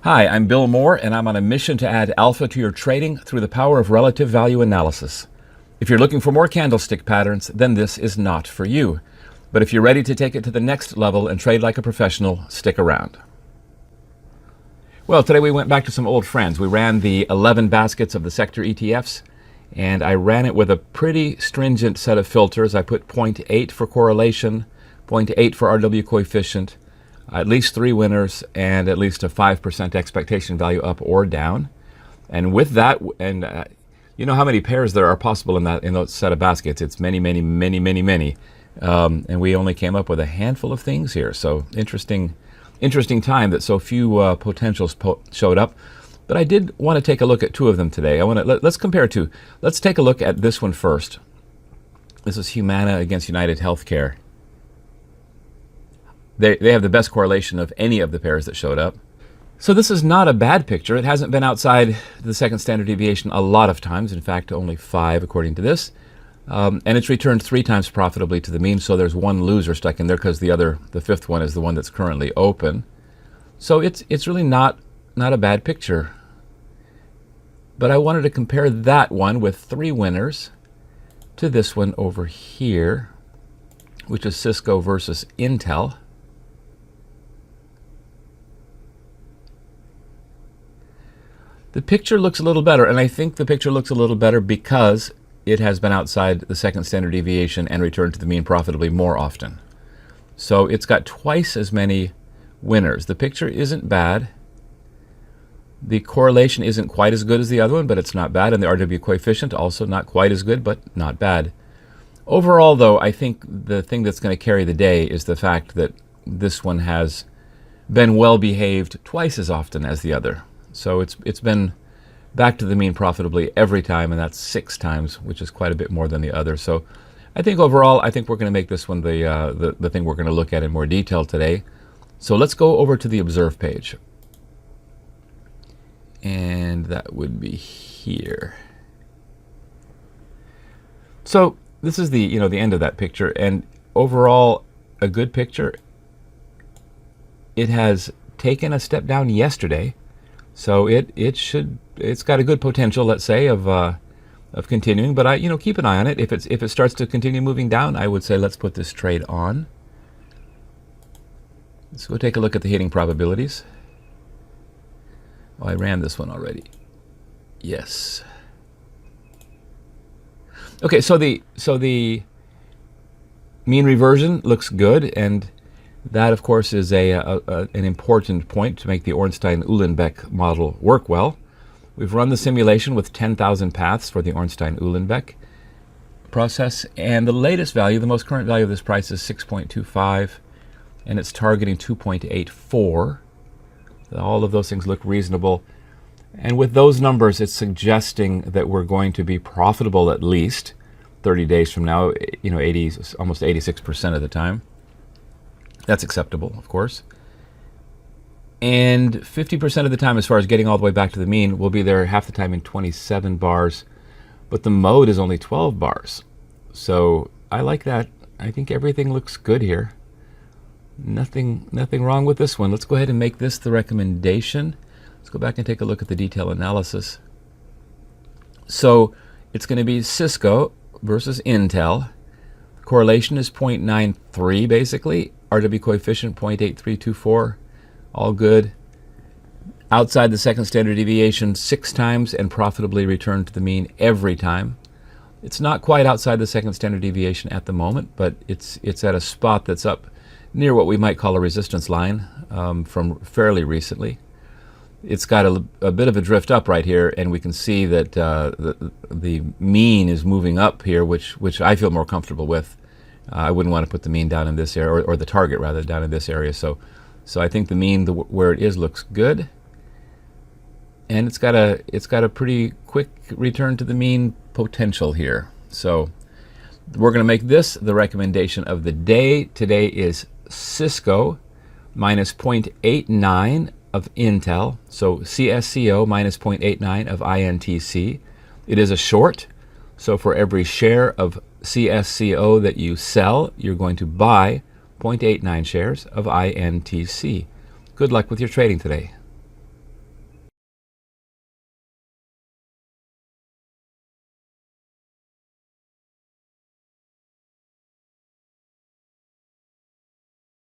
Hi, I'm Bill Moore, and I'm on a mission to add alpha to your trading through the power of relative value analysis. If you're looking for more candlestick patterns, then this is not for you. But if you're ready to take it to the next level and trade like a professional, stick around. Well, today we went back to some old friends. We ran the 11 baskets of the sector ETFs, and I ran it with a pretty stringent set of filters. I put 0.8 for correlation, 0.8 for RW coefficient, at least 3 winners, and at least a 5% expectation value up or down. And with that, you know how many pairs there are possible in those set of baskets. It's many, many, many, many, many. And we only came up with a handful of things here. So interesting time that so few potentials showed up. But I did want to take a look at 2 of them today. Let's compare 2. Let's take a look at this one first. This is Humana against United Healthcare. They have the best correlation of any of the pairs that showed up. So this is not a bad picture. It hasn't been outside the second standard deviation a lot of times. In fact, only 5 according to this. And it's returned 3 times profitably to the mean, so there's 1 loser stuck in there because the 5th one is the one that's currently open. So it's really not a bad picture. But I wanted to compare that one with 3 winners to this one over here, which is Cisco versus Intel. The picture looks a little better, and I think the picture looks a little better because it has been outside the second standard deviation and returned to the mean profitably more often. So it's got twice as many winners. The picture isn't bad. The correlation isn't quite as good as the other one, but it's not bad. And the RW coefficient also not quite as good, but not bad. Overall, though, I think the thing that's going to carry the day is the fact that this one has been well behaved twice as often as the other. So it's been back to the mean profitably every time, and that's 6 times, which is quite a bit more than the other. So I think overall, I think we're going to make this one the thing we're going to look at in more detail today. So let's go over to the observe page. And that would be here. So this is the end of that picture, and overall a good picture. It has taken a step down yesterday. So it's got a good potential, let's say, of continuing. But keep an eye on it. If it starts to continue moving down, I would say let's put this trade on. Let's go take a look at the hitting probabilities. Oh, I ran this one already. Yes. Okay, so the mean reversion looks good, and that, of course, is an important point to make the Ornstein-Uhlenbeck model work well. We've run the simulation with 10,000 paths for the Ornstein-Uhlenbeck process, and the latest value, the most current value of this price is 6.25, and it's targeting 2.84. All of those things look reasonable. And with those numbers, it's suggesting that we're going to be profitable at least 30 days from now, almost 86% of the time. That's acceptable, of course. And 50% of the time, as far as getting all the way back to the mean, we'll be there half the time in 27 bars. But the mode is only 12 bars. So I like that. I think everything looks good here. Nothing wrong with this one. Let's go ahead and make this the recommendation. Let's go back and take a look at the detail analysis. So it's going to be Cisco versus Intel. Correlation is 0.93 basically. RW coefficient 0.8324. All good. Outside the second standard deviation 6 times and profitably returned to the mean every time. It's not quite outside the second standard deviation at the moment, but it's at a spot that's up near what we might call a resistance line from fairly recently. It's got a bit of a drift up right here, and we can see that the mean is moving up here, which I feel more comfortable with. I wouldn't want to put the mean down in this area, or the target rather, down in this area. So I think the mean where it is looks good, and it's got a pretty quick return to the mean potential here. So we're going to make this the recommendation of the day. Today is Cisco minus 0.89 of Intel, so CSCO minus 0.89 of INTC. It is a short, so for every share of CSCO that you sell, you're going to buy 0.89 shares of INTC. Good luck with your trading today.